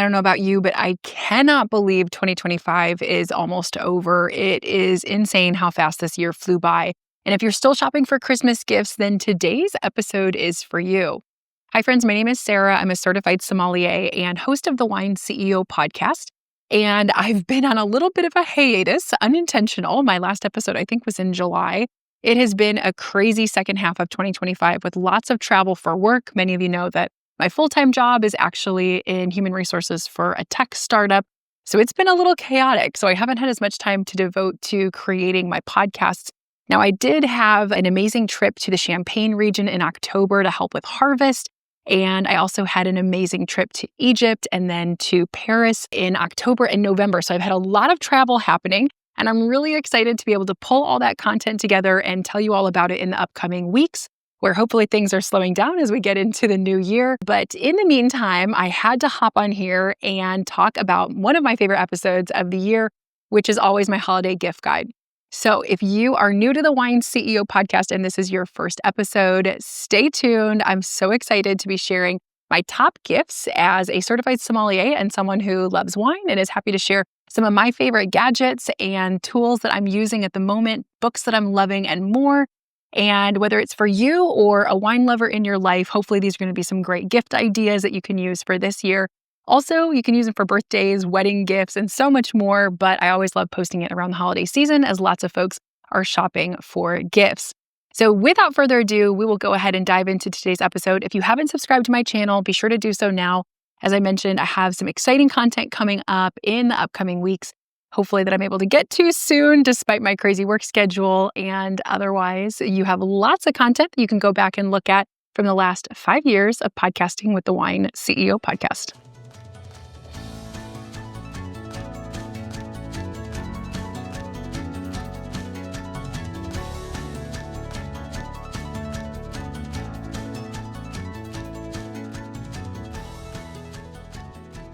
don't know about you, but I cannot believe 2025 is almost over. It is insane how fast this year flew by. And if you're still shopping for Christmas gifts, then today's episode is for you. Hi, friends. My name is Sarah. I'm a certified sommelier and host of the Wine CEO podcast. And I've been on a little bit of a hiatus, unintentional. My last episode, I think, was in July. It has been a crazy second half of 2025 with lots of travel for work. Many of you know that my full-time job is actually in human resources for a tech startup. So it's been a little chaotic. So I haven't had as much time to devote to creating my podcasts. Now, I did have an amazing trip to the Champagne region in October to help with harvest. And I also had an amazing trip to Egypt and then to Paris in October and November. So I've had a lot of travel happening. And I'm really excited to be able to pull all that content together and tell you all about it in the upcoming weeks, where hopefully things are slowing down as we get into the new year. But in the meantime, I had to hop on here and talk about one of my favorite episodes of the year, which is always my holiday gift guide. So if you are new to the Wine CEO podcast and this is your first episode, stay tuned. I'm so excited to be sharing my top gifts as a certified sommelier and someone who loves wine and is happy to share some of my favorite gadgets and tools that I'm using at the moment, books that I'm loving, and more. And whether it's for you or a wine lover in your life, hopefully these are going to be some great gift ideas that you can use for this year. Also, you can use them for birthdays, wedding gifts, and so much more. But I always love posting it around the holiday season as lots of folks are shopping for gifts. So without further ado, we will go ahead and dive into today's episode. If you haven't subscribed to my channel, be sure to do so now. As I mentioned, I have some exciting content coming up in the upcoming weeks, hopefully that I'm able to get to soon despite my crazy work schedule. And otherwise, you have lots of content that you can go back and look at from the last 5 years of podcasting with the Wine CEO podcast.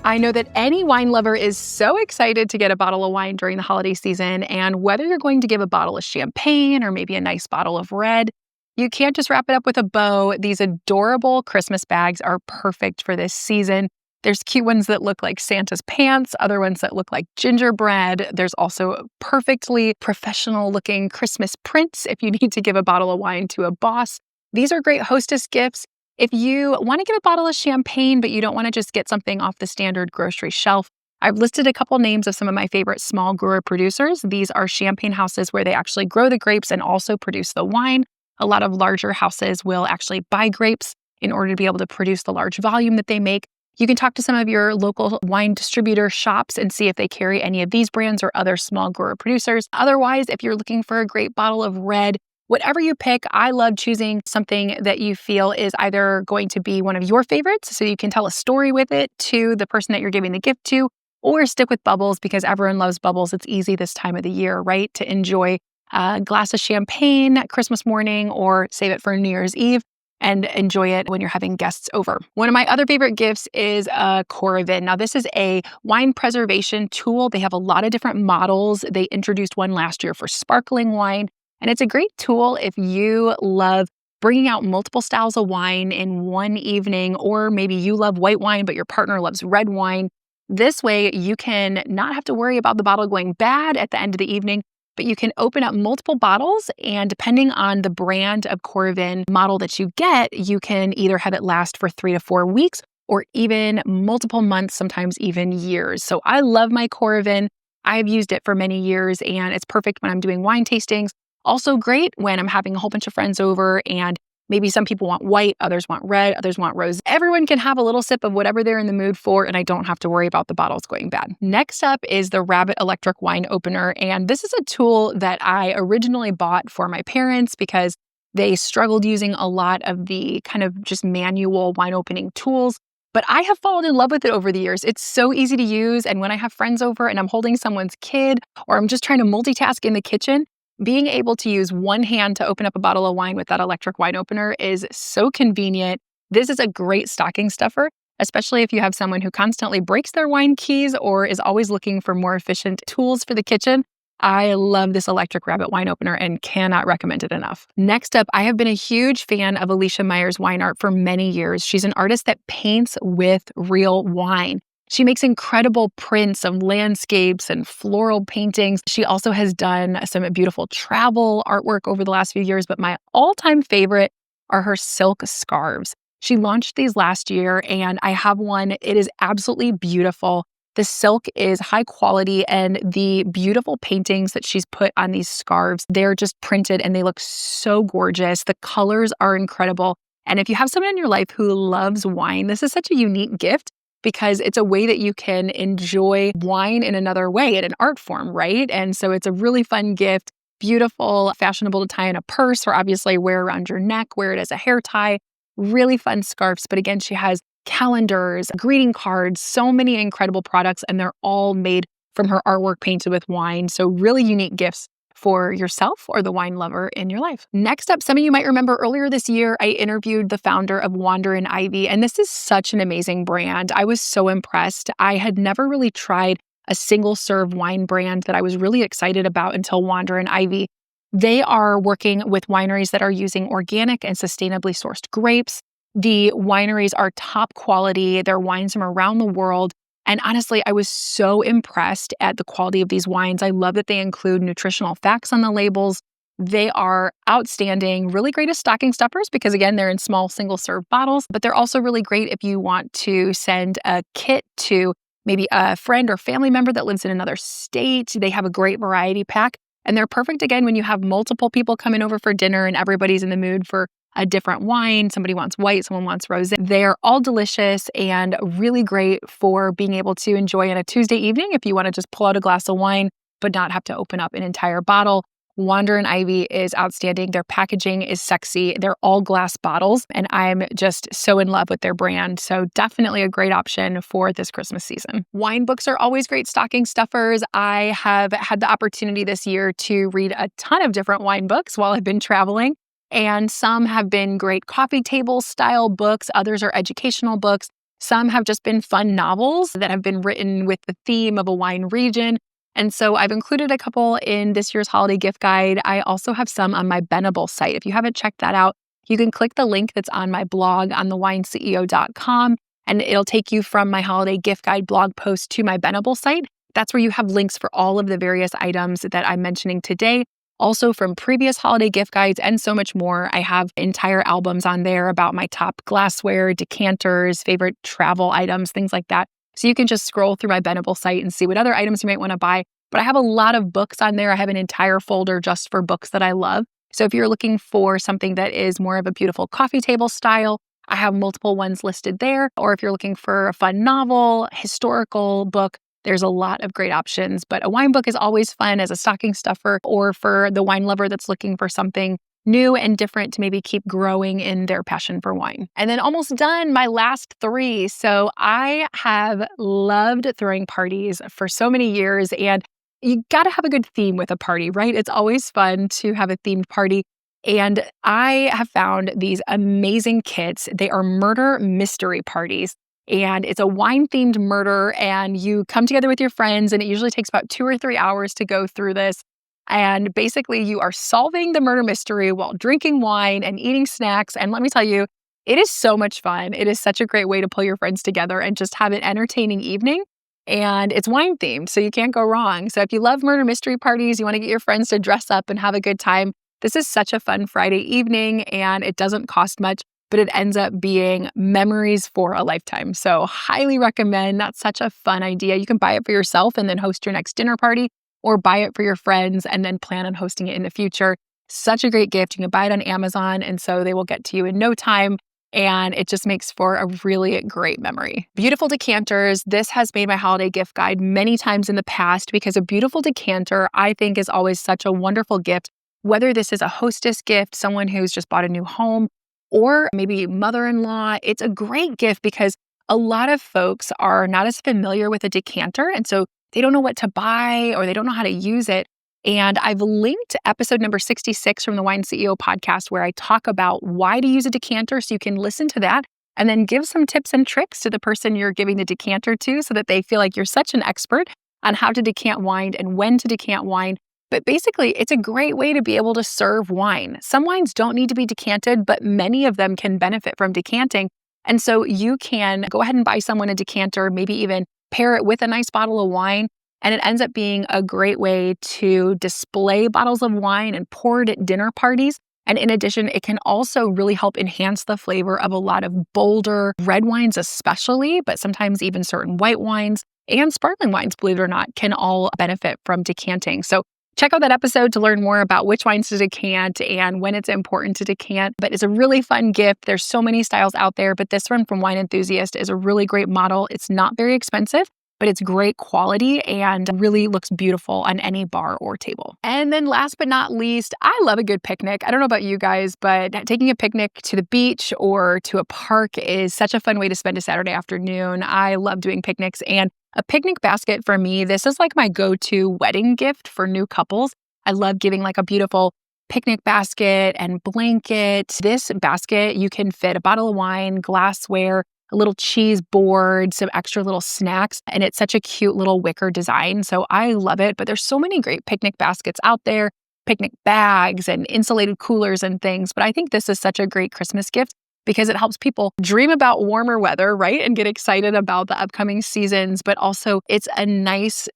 I know that any wine lover is so excited to get a bottle of wine during the holiday season, and whether you're going to give a bottle of champagne or maybe a nice bottle of red, you can't just wrap it up with a bow. These adorable Christmas bags are perfect for this season. There's cute ones that look like Santa's pants, other ones that look like gingerbread. There's also perfectly professional looking Christmas prints if you need to give a bottle of wine to a boss. These are great hostess gifts. If you want to get a bottle of champagne, but you don't want to just get something off the standard grocery shelf, I've listed a couple names of some of my favorite small brewer producers. These are champagne houses where they actually grow the grapes and also produce the wine. A lot of larger houses will actually buy grapes in order to be able to produce the large volume that they make. You can talk to some of your local wine distributor shops and see if they carry any of these brands or other small grower producers. Otherwise, if you're looking for a great bottle of red, whatever you pick, I love choosing something that you feel is either going to be one of your favorites, so you can tell a story with it to the person that you're giving the gift to, or stick with bubbles because everyone loves bubbles. It's easy this time of the year, right? To enjoy a glass of champagne Christmas morning or save it for New Year's Eve and enjoy it when you're having guests over. One of my other favorite gifts is a curated. Now, this is a wine preservation tool. They have a lot of different models. They introduced one last year for sparkling wine. And it's a great tool if you love bringing out multiple styles of wine in one evening, or maybe you love white wine, but your partner loves red wine. This way, you can not have to worry about the bottle going bad at the end of the evening, but you can open up multiple bottles. And depending on the brand of Corvin model that you get, you can either have it last for 3 to 4 weeks or even multiple months, sometimes even years. So I love my Corvin. I've used it for many years, and it's perfect when I'm doing wine tastings. Also great when I'm having a whole bunch of friends over and maybe some people want white, others want red, others want rose. Everyone can have a little sip of whatever they're in the mood for, and I don't have to worry about the bottles going bad. Next up is the Rabbit electric wine opener. And this is a tool that I originally bought for my parents because they struggled using a lot of the kind of just manual wine opening tools. But I have fallen in love with it over the years. It's so easy to use. And when I have friends over and I'm holding someone's kid or I'm just trying to multitask in the kitchen, being able to use one hand to open up a bottle of wine with that electric wine opener is so convenient. This is a great stocking stuffer, especially if you have someone who constantly breaks their wine keys or is always looking for more efficient tools for the kitchen. I love this electric Rabbit wine opener and cannot recommend it enough. Next up, I have been a huge fan of Alicia Meyer's wine art for many years. She's an artist that paints with real wine. She makes incredible prints of landscapes and floral paintings. She also has done some beautiful travel artwork over the last few years, but my all-time favorite are her silk scarves. She launched these last year, and I have one. It is absolutely beautiful. The silk is high quality, and the beautiful paintings that she's put on these scarves, they're just printed and they look so gorgeous. The colors are incredible. And if you have someone in your life who loves wine, this is such a unique gift because it's a way that you can enjoy wine in another way, in an art form, right? And so it's a really fun gift, beautiful, fashionable to tie in a purse or obviously wear around your neck, wear it as a hair tie. Really fun scarves. But again, she has calendars, greeting cards, so many incredible products, and they're all made from her artwork painted with wine. So really unique gifts for yourself or the wine lover in your life. Next up, some of you might remember earlier this year, I interviewed the founder of Wander and Ivy, and this is such an amazing brand. I was so impressed. I had never really tried a single serve wine brand that I was really excited about until Wander and Ivy. They are working with wineries that are using organic and sustainably sourced grapes. The wineries are top quality. They're wines from around the world. And honestly, I was so impressed at the quality of these wines. I love that they include nutritional facts on the labels. They are outstanding, really great as stocking stuffers because, again, they're in small single-serve bottles, but they're also really great if you want to send a kit to maybe a friend or family member that lives in another state. They have a great variety pack, and they're perfect, again, when you have multiple people coming over for dinner and everybody's in the mood for a different wine. Somebody wants white, someone wants rosé. They're all delicious and really great for being able to enjoy on a Tuesday evening if you want to just pull out a glass of wine but not have to open up an entire bottle. Wander and Ivy is outstanding. Their packaging is sexy. They're all glass bottles, and I'm just so in love with their brand. So definitely a great option for this Christmas season. Wine books are always great stocking stuffers. I have had the opportunity this year to read a ton of different wine books while I've been traveling. And some have been great coffee table style books. Others are educational books. Some have just been fun novels that have been written with the theme of a wine region. And so I've included a couple in this year's holiday gift guide. I also have some on my Benable site. If you haven't checked that out, you can click the link that's on my blog on thewineceo.com, and it'll take you from my holiday gift guide blog post to my Benable site. That's where you have links for all of the various items that I'm mentioning today. Also from previous holiday gift guides and so much more. I have entire albums on there about my top glassware, decanters, favorite travel items, things like that. So you can just scroll through my Benable site and see what other items you might want to buy. But I have a lot of books on there. I have an entire folder just for books that I love. So if you're looking for something that is more of a beautiful coffee table style, I have multiple ones listed there. Or if you're looking for a fun novel, historical book, there's a lot of great options, but a wine book is always fun as a stocking stuffer or for the wine lover that's looking for something new and different to maybe keep growing in their passion for wine. And then almost done, my last three. So I have loved throwing parties for so many years, and you got to have a good theme with a party, right? It's always fun to have a themed party. And I have found these amazing kits. They are murder mystery parties. And it's a wine-themed murder, and you come together with your friends, and it usually takes about 2 or 3 hours to go through this. And basically, you are solving the murder mystery while drinking wine and eating snacks. And let me tell you, it is so much fun. It is such a great way to pull your friends together and just have an entertaining evening. And it's wine-themed, so you can't go wrong. So if you love murder mystery parties, you want to get your friends to dress up and have a good time, this is such a fun Friday evening, and it doesn't cost much, but it ends up being memories for a lifetime. So highly recommend. That's such a fun idea. You can buy it for yourself and then host your next dinner party, or buy it for your friends and then plan on hosting it in the future. Such a great gift. You can buy it on Amazon, and so they will get to you in no time. And it just makes for a really great memory. Beautiful decanters. This has made my holiday gift guide many times in the past because a beautiful decanter, I think, is always such a wonderful gift. Whether this is a hostess gift, someone who's just bought a new home, or maybe mother-in-law, it's a great gift because a lot of folks are not as familiar with a decanter, and so they don't know what to buy or they don't know how to use it. And I've linked episode number 66 from the Wine CEO podcast where I talk about why to use a decanter, so you can listen to that and then give some tips and tricks to the person you're giving the decanter to so that they feel like you're such an expert on how to decant wine and when to decant wine. But basically, it's a great way to be able to serve wine. Some wines don't need to be decanted, but many of them can benefit from decanting. And so you can go ahead and buy someone a decanter, maybe even pair it with a nice bottle of wine, and it ends up being a great way to display bottles of wine and pour it at dinner parties. And in addition, it can also really help enhance the flavor of a lot of bolder red wines especially, but sometimes even certain white wines and sparkling wines, believe it or not, can all benefit from decanting. So check out that episode to learn more about which wines to decant and when it's important to decant. But it's a really fun gift. There's so many styles out there, but this one from Wine Enthusiast is a really great model. It's not very expensive, but it's great quality and really looks beautiful on any bar or table. And then last but not least, I love a good picnic. I don't know about you guys, but taking a picnic to the beach or to a park is such a fun way to spend a Saturday afternoon. I love doing picnics, and a picnic basket for me, this is like my go-to wedding gift for new couples. I love giving like a beautiful picnic basket and blanket. This basket, you can fit a bottle of wine, glassware, a little cheese board, some extra little snacks, and it's such a cute little wicker design. So I love it, but there's so many great picnic baskets out there, picnic bags and insulated coolers and things. But I think this is such a great Christmas gift because it helps people dream about warmer weather, right? And get excited about the upcoming seasons, but also it's a nice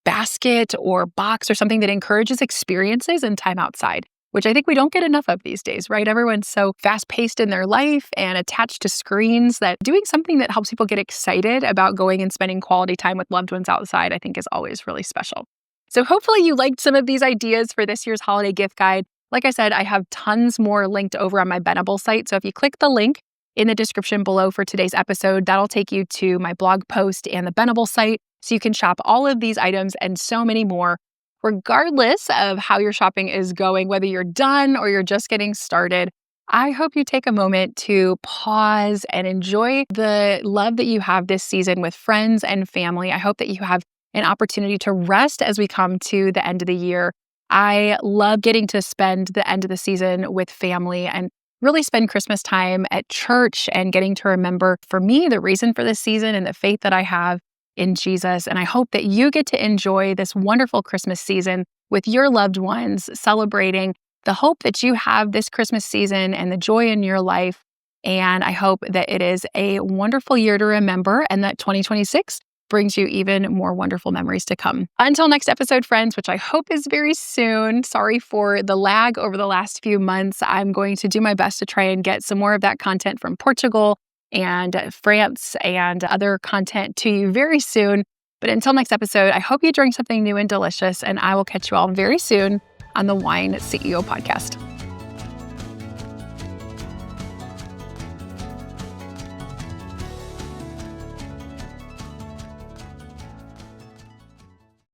basket or box or something that encourages experiences and time outside, which I think we don't get enough of these days, right? Everyone's so fast-paced in their life and attached to screens that doing something that helps people get excited about going and spending quality time with loved ones outside, I think is always really special. So hopefully you liked some of these ideas for this year's holiday gift guide. Like I said, I have tons more linked over on my Benable site. So if you click the link in the description below for today's episode, that'll take you to my blog post and the Benable site. So you can shop all of these items and so many more, regardless of how your shopping is going, whether you're done or you're just getting started. I hope you take a moment to pause and enjoy the love that you have this season with friends and family. I hope that you have an opportunity to rest as we come to the end of the year. I love getting to spend the end of the season with family and really spend Christmas time at church and getting to remember, for me, the reason for this season and the faith that I have in Jesus. And I hope that you get to enjoy this wonderful Christmas season with your loved ones, celebrating the hope that you have this Christmas season and the joy in your life. And I hope that it is a wonderful year to remember and that 2026 brings you even more wonderful memories to come. Until next episode, friends, which I hope is very soon. Sorry for the lag over the last few months. I'm going to do my best to try and get some more of that content from Portugal and France and other content to you very soon. But until next episode, I hope you drink something new and delicious, and I will catch you all very soon on the Wine CEO podcast.